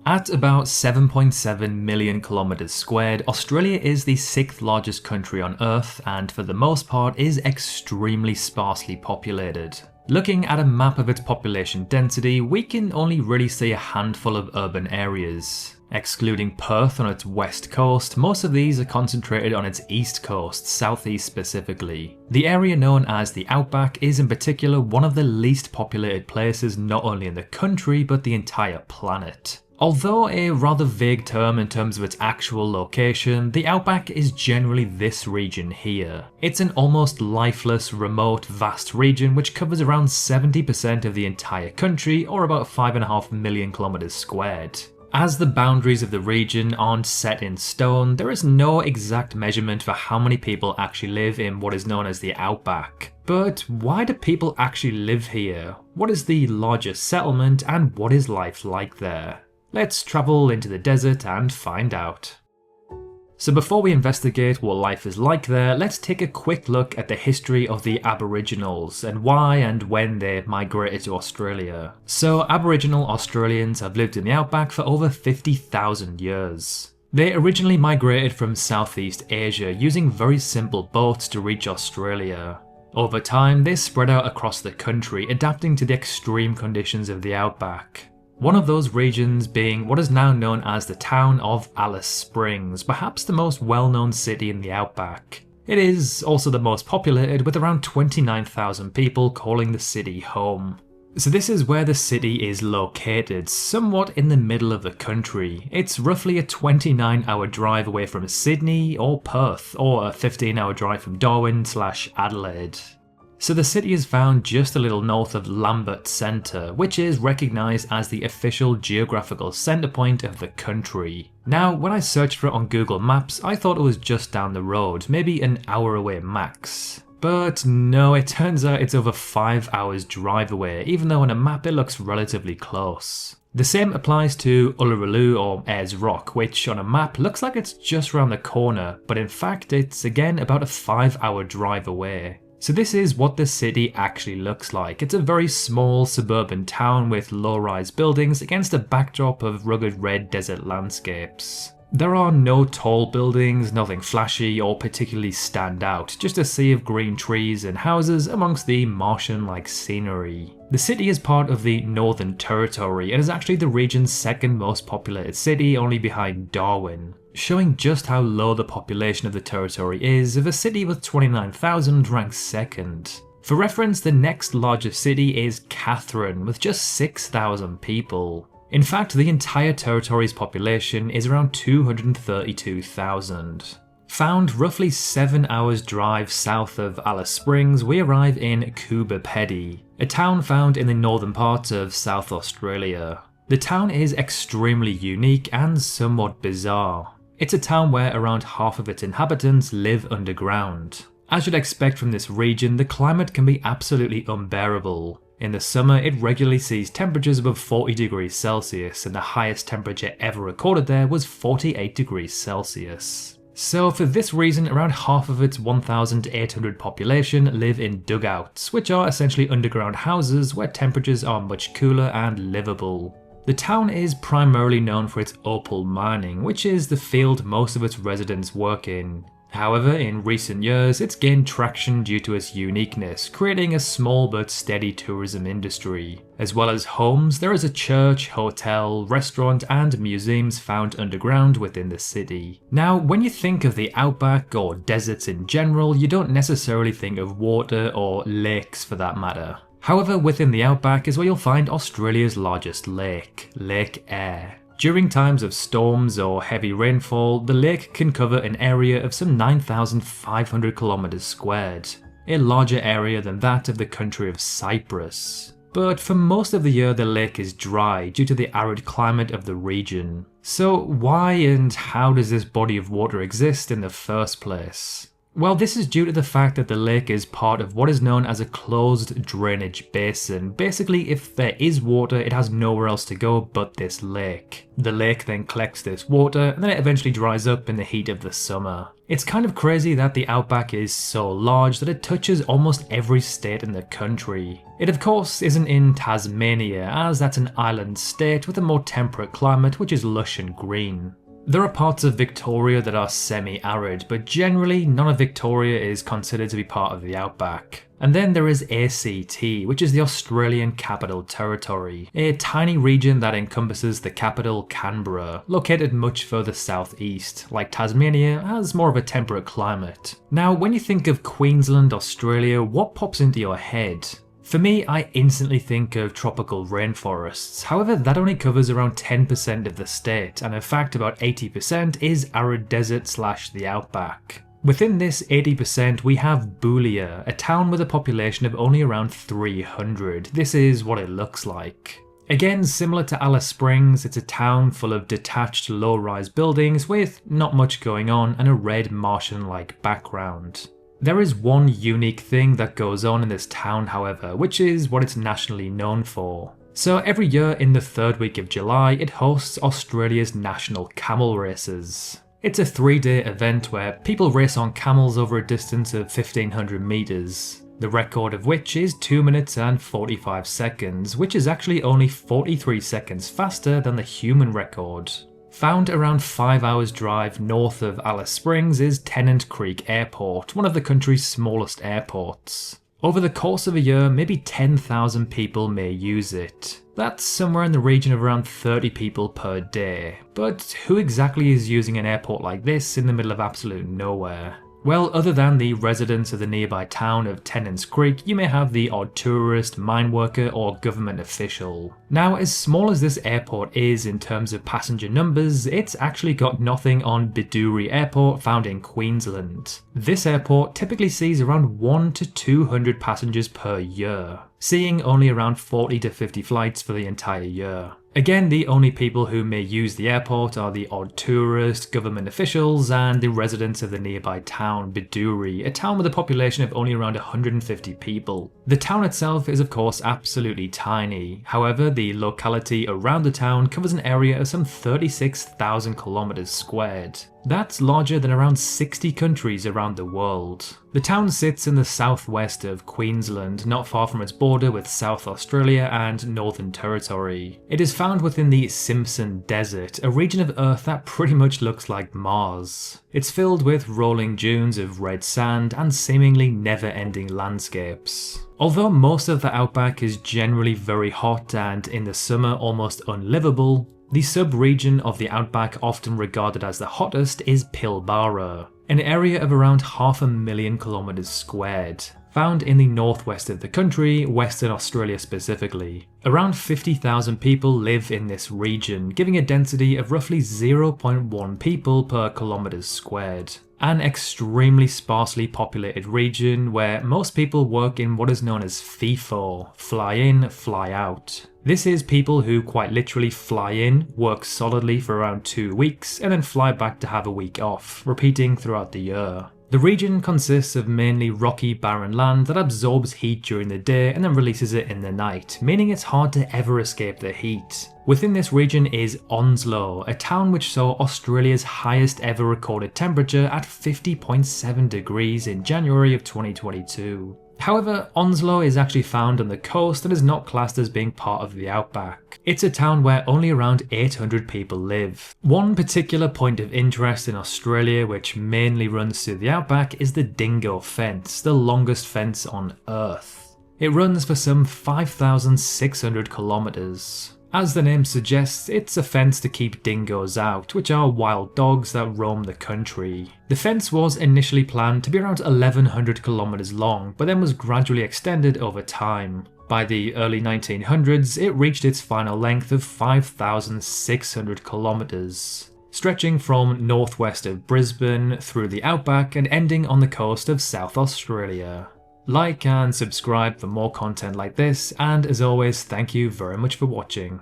At about 7.7 million kilometers squared, Australia is the 6th largest country on Earth and for the most part is extremely sparsely populated. Looking at a map of its population density, we can only really see a handful of urban areas. Excluding Perth on its west coast, most of these are concentrated on its east coast, southeast specifically. The area known as the Outback is in particular one of the least populated places not only in the country but the entire planet. Although a rather vague term in terms of its actual location, the Outback is generally this region here. It's an almost lifeless, remote, vast region which covers around 70% of the entire country, or about 5.5 million kilometers squared. As the boundaries of the region aren't set in stone, there is no exact measurement for how many people actually live in what is known as the Outback. But why do people actually live here? What is the largest settlement and what is life like there? Let's travel into the desert and find out. So before we investigate what life is like there, let's take a quick look at the history of the Aboriginals and why and when they migrated to Australia. So Aboriginal Australians have lived in the Outback for over 50,000 years. They originally migrated from Southeast Asia using very simple boats to reach Australia. Over time, they spread out across the country, adapting to the extreme conditions of the Outback. One of those regions being what is now known as the town of Alice Springs, perhaps the most well-known city in the Outback. It is also the most populated, with around 29,000 people calling the city home. So this is where the city is located, somewhat in the middle of the country. It's roughly a 29-hour drive away from Sydney or Perth, or a 15-hour drive from Darwin/Adelaide. So the city is found just a little north of Lambert Centre, which is recognised as the official geographical centre point of the country. Now, when I searched for it on Google Maps, I thought it was just down the road, maybe an hour away max. But no, it turns out it's over 5 hours drive away, even though on a map it looks relatively close. The same applies to Uluru or Ayers Rock, which on a map looks like it's just around the corner, but in fact it's again about a 5-hour drive away. So this is what the city actually looks like. It's a very small suburban town with low-rise buildings against a backdrop of rugged red desert landscapes. There are no tall buildings, nothing flashy or particularly stand out, just a sea of green trees and houses amongst the Martian-like scenery. The city is part of the Northern Territory and is actually the region's second most populated city, only behind Darwin. Showing just how low the population of the territory is, if a city with 29,000 ranks second. For reference, the next largest city is Katherine, with just 6,000 people. In fact, the entire territory's population is around 232,000. Found roughly 7 hours drive south of Alice Springs, we arrive in Coober Pedy, a town found in the northern part of South Australia. The town is extremely unique and somewhat bizarre. It's a town where around half of its inhabitants live underground. As you'd expect from this region, the climate can be absolutely unbearable. In the summer, it regularly sees temperatures above 40 degrees Celsius, and the highest temperature ever recorded there was 48 degrees Celsius. So for this reason, around half of its 1,800 population live in dugouts, which are essentially underground houses where temperatures are much cooler and livable. The town is primarily known for its opal mining, which is the field most of its residents work in. However, in recent years, it's gained traction due to its uniqueness, creating a small but steady tourism industry. As well as homes, there is a church, hotel, restaurant, and museums found underground within the city. Now, when you think of the Outback or deserts in general, you don't necessarily think of water or lakes for that matter. However, within the Outback is where you'll find Australia's largest lake, Lake Eyre. During times of storms or heavy rainfall, the lake can cover an area of some 9,500 kilometers squared, a larger area than that of the country of Cyprus. But for most of the year the lake is dry due to the arid climate of the region. So why and how does this body of water exist in the first place? Well, this is due to the fact that the lake is part of what is known as a closed drainage basin. Basically, if there is water, it has nowhere else to go but this lake. The lake then collects this water, and then it eventually dries up in the heat of the summer. It's kind of crazy that the outback is so large that it touches almost every state in the country. It of course isn't in Tasmania, as that's an island state with a more temperate climate which is lush and green. There are parts of Victoria that are semi-arid, but generally none of Victoria is considered to be part of the outback. And then there is ACT, which is the Australian Capital Territory, a tiny region that encompasses the capital Canberra, located much further southeast. Like Tasmania, has more of a temperate climate. Now, when you think of Queensland, Australia, what pops into your head? For me, I instantly think of tropical rainforests. However, that only covers around 10% of the state, and in fact about 80% is arid desert / the outback. Within this 80% we have Boulia, a town with a population of only around 300. This is what it looks like. Again, similar to Alice Springs, it's a town full of detached low-rise buildings with not much going on and a red Martian-like background. There is one unique thing that goes on in this town, however, which is what it's nationally known for. So every year in the third week of July, it hosts Australia's national camel races. It's a 3-day event where people race on camels over a distance of 1500 meters, the record of which is 2 minutes and 45 seconds, which is actually only 43 seconds faster than the human record. Found around 5 hours drive north of Alice Springs is Tennant Creek Airport, one of the country's smallest airports. Over the course of a year, maybe 10,000 people may use it. That's somewhere in the region of around 30 people per day. But who exactly is using an airport like this in the middle of absolute nowhere? Well, other than the residents of the nearby town of Tennants Creek, you may have the odd tourist, mine worker, or government official. Now, as small as this airport is in terms of passenger numbers, it's actually got nothing on Biduri Airport found in Queensland. This airport typically sees around 1 to 200 passengers per year, seeing only around 40 to 50 flights for the entire year. Again, the only people who may use the airport are the odd tourist, government officials, and the residents of the nearby town, Biduri, a town with a population of only around 150 people. The town itself is of course absolutely tiny, however the locality around the town covers an area of some 36,000 kilometers squared. That's larger than around 60 countries around the world. The town sits in the southwest of Queensland, not far from its border with South Australia and Northern Territory. It is found within the Simpson Desert, a region of Earth that pretty much looks like Mars. It's filled with rolling dunes of red sand and seemingly never-ending landscapes. Although most of the outback is generally very hot and in the summer almost unlivable, the sub-region of the outback often regarded as the hottest is Pilbara, an area of around 500,000 kilometers squared, found in the northwest of the country, Western Australia specifically. Around 50,000 people live in this region, giving a density of roughly 0.1 people per kilometers squared. An extremely sparsely populated region where most people work in what is known as FIFO, fly in, fly out. This is people who quite literally fly in, work solidly for around 2 weeks, and then fly back to have a week off, repeating throughout the year. The region consists of mainly rocky, barren land that absorbs heat during the day and then releases it in the night, meaning it's hard to ever escape the heat. Within this region is Onslow, a town which saw Australia's highest ever recorded temperature at 50.7 degrees in January of 2022. However, Onslow is actually found on the coast and is not classed as being part of the outback. It's a town where only around 800 people live. One particular point of interest in Australia, which mainly runs through the outback, is the Dingo Fence, the longest fence on Earth. It runs for some 5,600 kilometers. As the name suggests, it's a fence to keep dingoes out, which are wild dogs that roam the country. The fence was initially planned to be around 1,100 kilometers long, but then was gradually extended over time. By the early 1900s, it reached its final length of 5,600 kilometers, stretching from northwest of Brisbane through the outback and ending on the coast of South Australia. Like and subscribe for more content like this, and as always, thank you very much for watching.